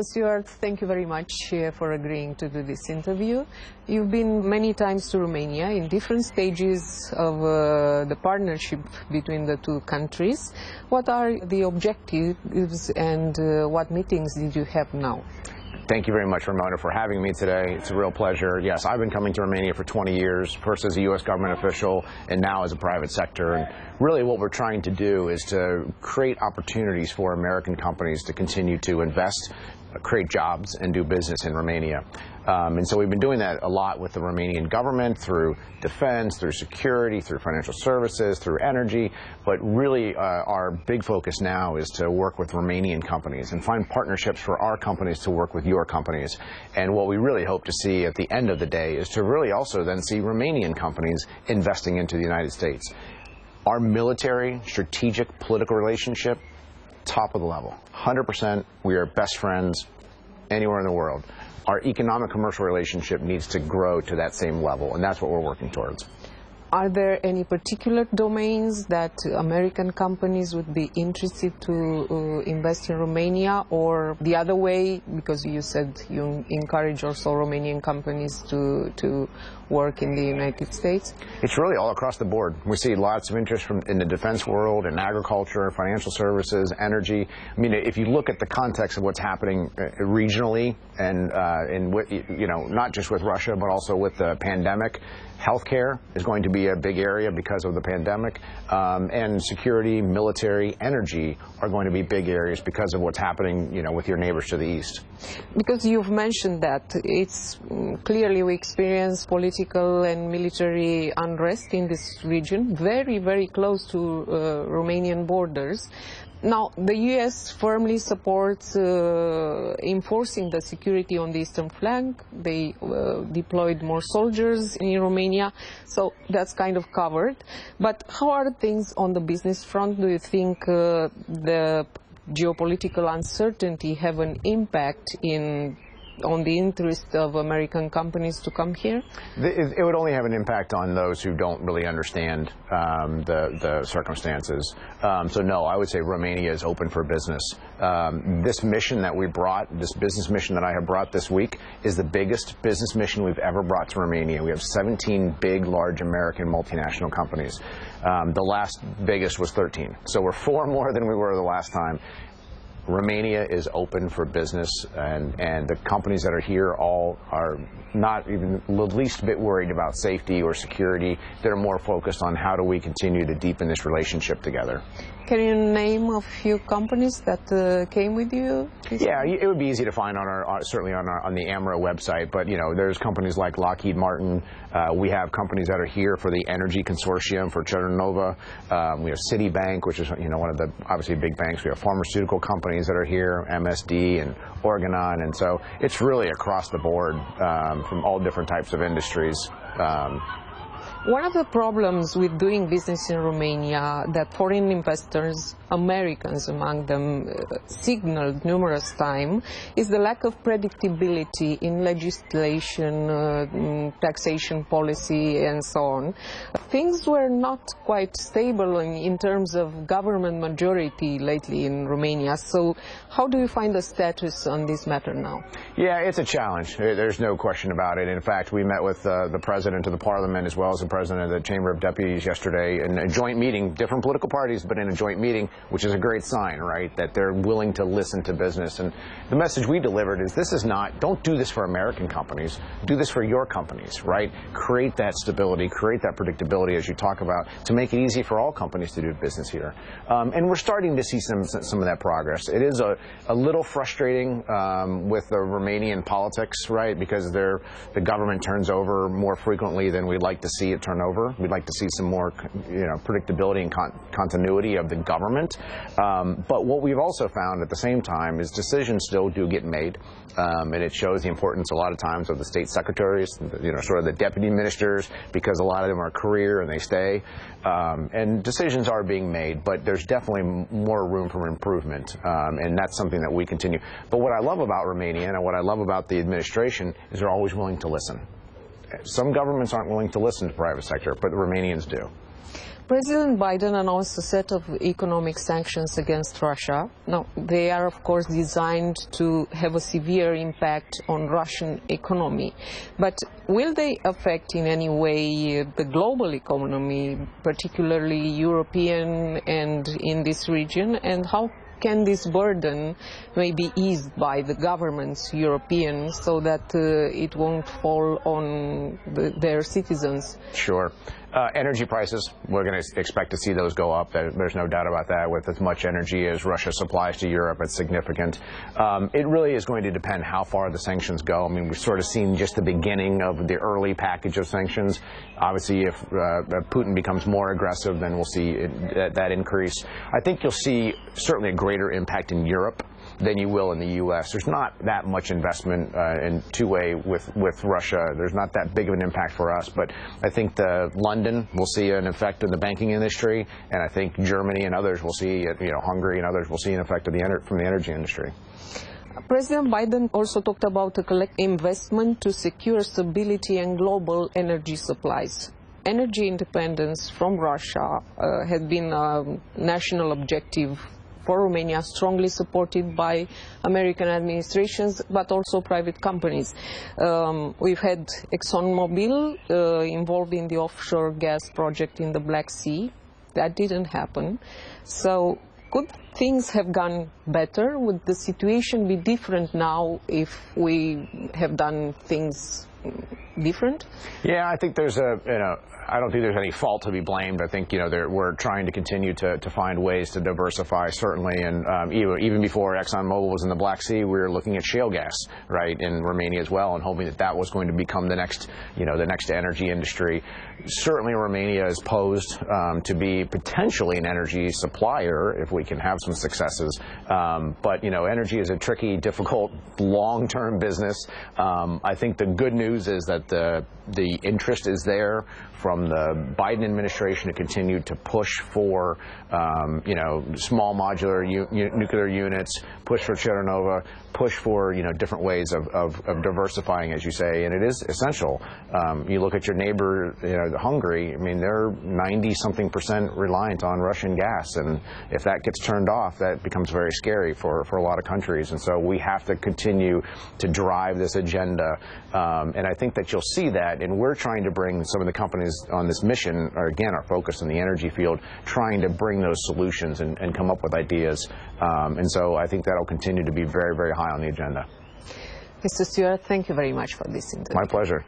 Stewart, thank you very much for agreeing to do this interview. You've been many times to Romania in different stages of the partnership between the two countries. What are the objectives and what meetings did you have now? Thank you very much, Ramona, for having me today. It's a real pleasure. Yes, I've been coming to Romania for 20 years, first as a U.S. government official and now as a private sector. And really what we're trying to do is to create opportunities for American companies to continue to invest, create jobs, and do business in Romania. And so we've been doing that a lot with the Romanian government through defense, through security, through financial services, through energy. But really our big focus now is to work with Romanian companies and find partnerships for our companies to work with your companies. And what we really hope to see at the end of the day is to really also then see Romanian companies investing into the United States. Our military, strategic, political relationship, top of the level. 100%, we are best friends anywhere in the world. Our economic commercial relationship needs to grow to that same level, and that's what we're working towards. Are there any particular domains that American companies would be interested to invest in Romania, or the other way, because you said you encourage also Romanian companies to work in the United States? It's really all across the board. We see lots of interest in the defense world, in agriculture, financial services, energy. I mean, if you look at the context of what's happening regionally and not just with Russia, but also with the pandemic, healthcare is going to be a big area because of the pandemic, and security, military, energy are going to be big areas because of what's happening, with your neighbors to the east. Because you've mentioned that, it's clearly we experience political and military unrest in this region, very, very close to Romanian borders. Now, the U.S. firmly supports enforcing the security on the eastern flank. They deployed more soldiers in Romania, so that's kind of covered. But how are things on the business front? Do you think the geopolitical uncertainty have an impact on the interest of American companies to come here? It would only have an impact on those who don't really understand the circumstances. So no, I would say Romania is open for business. This mission that we brought, this business mission that I have brought this week, is the biggest business mission we've ever brought to Romania. We have 17 big, large American multinational companies. The last biggest was 13. So we're 4 more than we were the last time. Romania is open for business, and the companies that are here all are not even the least bit worried about safety or security. They're more focused on how do we continue to deepen this relationship together. Can you name a few companies that came with you? Yeah, it would be easy to find certainly on the AMRO website, but there's companies like Lockheed Martin. We have companies that are here for the energy consortium for Chernova. We have Citibank, which is one of the obviously big banks. We have pharmaceutical companies that are here, MSD and Organon, and so it's really across the board from all different types of industries. One of the problems with doing business in Romania that foreign investors, Americans among them, signaled numerous times is the lack of predictability in legislation, taxation policy and so on. Things were not quite stable in terms of government majority lately in Romania, so how do you find the status on this matter now? Yeah, it's a challenge. There's no question about it. In fact, we met with the President of the Parliament as well as the President of the Chamber of Deputies yesterday in a joint meeting, different political parties, but in a joint meeting, which is a great sign, right, that they're willing to listen to business. And the message we delivered is don't do this for American companies, do this for your companies, right? Create that stability, create that predictability as you talk about, to make it easy for all companies to do business here. And we're starting to see some of that progress. It is a little frustrating with the Romanian politics, right, because the government turns over more frequently than we'd like to see it turn over. We'd like to see some more, predictability and continuity of the government. But what we've also found at the same time is decisions still do get made, and it shows the importance a lot of times of the state secretaries, sort of the deputy ministers, because a lot of them are career and they stay. And decisions are being made, but there's definitely more room for improvement, and that's something that we continue. But what I love about Romania and what I love about the administration is they're always willing to listen. Some governments aren't willing to listen to the private sector, but the Romanians do. President Biden announced a set of economic sanctions against Russia. Now, they are, of course, designed to have a severe impact on Russian economy. But will they affect in any way the global economy, particularly European and in this region? And how can this burden may be eased by the governments, European, so that it won't fall on their citizens? Sure. Energy prices, we're going to expect to see those go up. There's no doubt about that. With as much energy as Russia supplies to Europe, it's significant. It really is going to depend how far the sanctions go. I mean, we've sort of seen just the beginning of the early package of sanctions. Obviously, if Putin becomes more aggressive, then we'll see that increase. I think you'll see certainly a greater impact in Europe than you will in the U.S. There's not that much investment in two-way with Russia. There's not that big of an impact for us, but I think London will see an effect of the banking industry, and I think Germany and others will see, Hungary and others will see an effect of from the energy industry. President Biden also talked about a collective investment to secure stability and global energy supplies. Energy independence from Russia had been a national objective for Romania, strongly supported by American administrations, but also private companies. We've had ExxonMobil involved in the offshore gas project in the Black Sea. That didn't happen. So could things have gone better? Would the situation be different now if we have done things different? Yeah, I think there's I don't think there's any fault to be blamed. I think, we're trying to continue to find ways to diversify, certainly. And even before ExxonMobil was in the Black Sea, we were looking at shale gas, right, in Romania as well, and hoping that was going to become the next energy industry. Certainly, Romania is posed to be potentially an energy supplier if we can have some successes. But, energy is a tricky, difficult, long-term business. I think the good news is that the interest is there from the Biden administration to continue to push for, small modular nuclear units, push for Chernova, push for, different ways of diversifying, as you say, and it is essential. You look at your neighbor, Hungary. I mean, they're 90-something% reliant on Russian gas, and if that gets turned off, that becomes very scary for a lot of countries. And so we have to continue to drive this agenda, and I think that you'll see that. And we're trying to bring some of the companies on this mission, are focused in the energy field, trying to bring those solutions and come up with ideas. And so I think that'll continue to be very, very high on the agenda. Mr. Stewart, thank you very much for this interview. My pleasure.